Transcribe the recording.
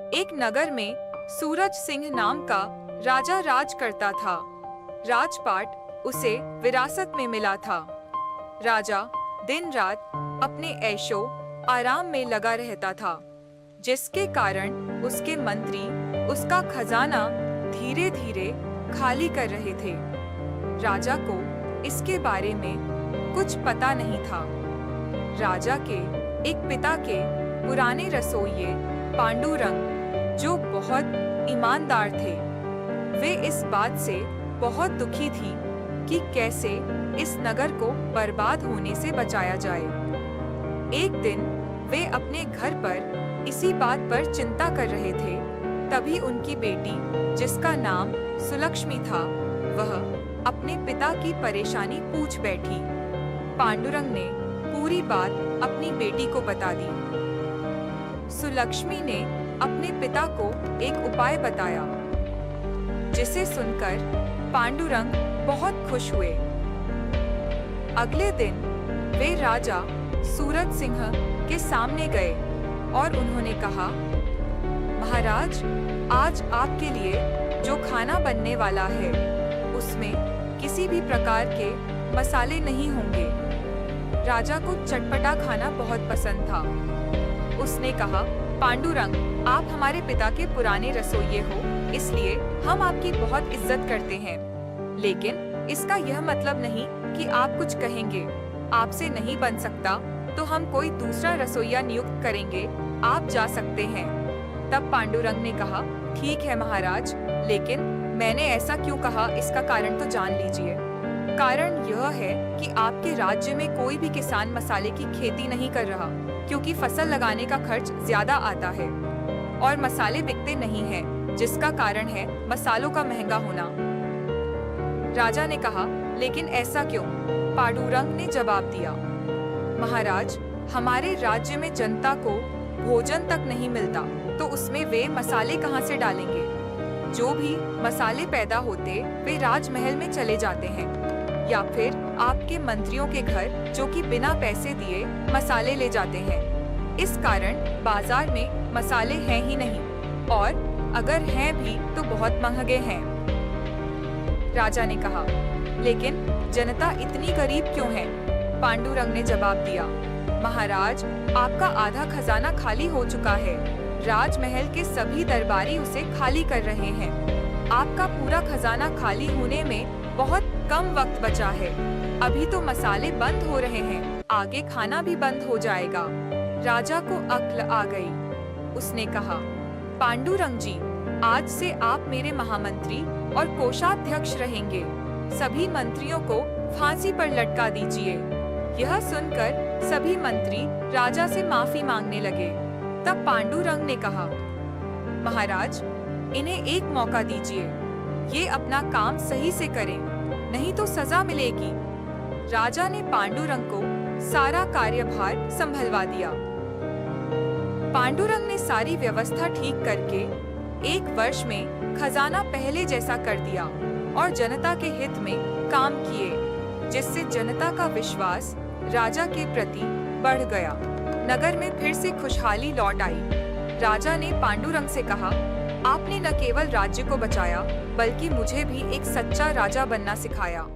एक नगर में सूरज सिंह नाम का राजा राज करता था। राजपाट उसे विरासत में मिला था। राजा दिन रात अपने ऐशो आराम में लगा रहता था, जिसके कारण उसके मंत्री उसका खजाना धीरे धीरे खाली कर रहे थे। राजा को इसके बारे में कुछ पता नहीं था। राजा के एक पिता के पुराने रसोइये पांडुरंग, जो बहुत ईमानदार थे, वे इस बात से बहुत दुखी थी कि कैसे इस नगर को बर्बाद होने से बचाया जाए। एक दिन वे अपने घर पर इसी बात पर चिंता कर रहे थे, तभी उनकी बेटी, जिसका नाम सुलक्ष्मी था, वह अपने पिता की परेशानी पूछ बैठी। पांडुरंग ने पूरी बात अपनी बेटी को बता दी। सुलक्ष्मी ने अपने पिता को एक उपाय बताया, जिसे सुनकर पांडुरंग बहुत खुश हुए। अगले दिन वे राजा सूरज सिंह के सामने गए और उन्होंने कहा, महाराज, आज आपके लिए जो खाना बनने वाला है, उसमें किसी भी प्रकार के मसाले नहीं होंगे। राजा को चटपटा खाना बहुत पसंद था। उसने कहा, पांडुरंग, आप हमारे पिता के पुराने रसोइये हो, इसलिए हम आपकी बहुत इज्जत करते हैं। लेकिन इसका यह मतलब नहीं कि आप कुछ कहेंगे आपसे नहीं बन सकता तो हम कोई दूसरा रसोइया नियुक्त करेंगे, आप जा सकते हैं। तब पांडुरंग ने कहा, ठीक है महाराज, लेकिन मैंने ऐसा क्यों कहा, इसका कारण तो जान लीजिए। कारण यह है कि आपके राज्य में कोई भी किसान मसाले की खेती नहीं कर रहा, क्योंकि फसल लगाने का खर्च ज्यादा आता है और मसाले बिकते नहीं हैं, जिसका कारण है मसालों का महंगा होना। राजा ने कहा, लेकिन ऐसा क्यों? पांडुरंग ने जवाब दिया, महाराज, हमारे राज्य में जनता को भोजन तक नहीं मिलता, तो उसमें वे मसाले कहाँ से डालेंगे? जो भी मसाले पैदा होते वे राजमहल में चले जाते हैं, या फिर आपके मंत्रियों के घर, जो कि बिना पैसे दिए मसाले ले जाते हैं। इस कारण बाजार में मसाले हैं ही नहीं, और अगर हैं भी तो बहुत महंगे हैं। राजा ने कहा, लेकिन जनता इतनी गरीब क्यों है? पांडुरंग ने जवाब दिया, महाराज, आपका आधा खजाना खाली हो चुका है। राजमहल के सभी दरबारी उसे खाली कर रहे हैं। आपका पूरा खजाना खाली होने में बहुत कम वक्त बचा है। अभी तो मसाले बंद हो रहे हैं, आगे खाना भी बंद हो जाएगा। राजा को अक्ल आ गई। उसने कहा, पांडुरंग जी, आज से आप मेरे महामंत्री और कोषाध्यक्ष रहेंगे। सभी मंत्रियों को फांसी पर लटका दीजिए। यह सुनकर सभी मंत्री राजा से माफी मांगने लगे। तब पांडुरंग ने कहा, महाराज, इन्हें एक मौका दीजिए, ये अपना काम सही से करें, नहीं तो सजा मिलेगी। राजा ने पांडुरंग को सारा कार्यभार संभलवा दिया। पांडुरंग ने सारी व्यवस्था ठीक करके 1 वर्ष में खजाना पहले जैसा कर दिया और जनता के हित में काम किए, जिससे जनता का विश्वास राजा के प्रति बढ़ गया। नगर में फिर से खुशहाली लौट आई। राजा ने पांडुरंग से कहा, आपने न केवल राज्य को बचाया, बल्कि मुझे भी एक सच्चा राजा बनना सिखाया।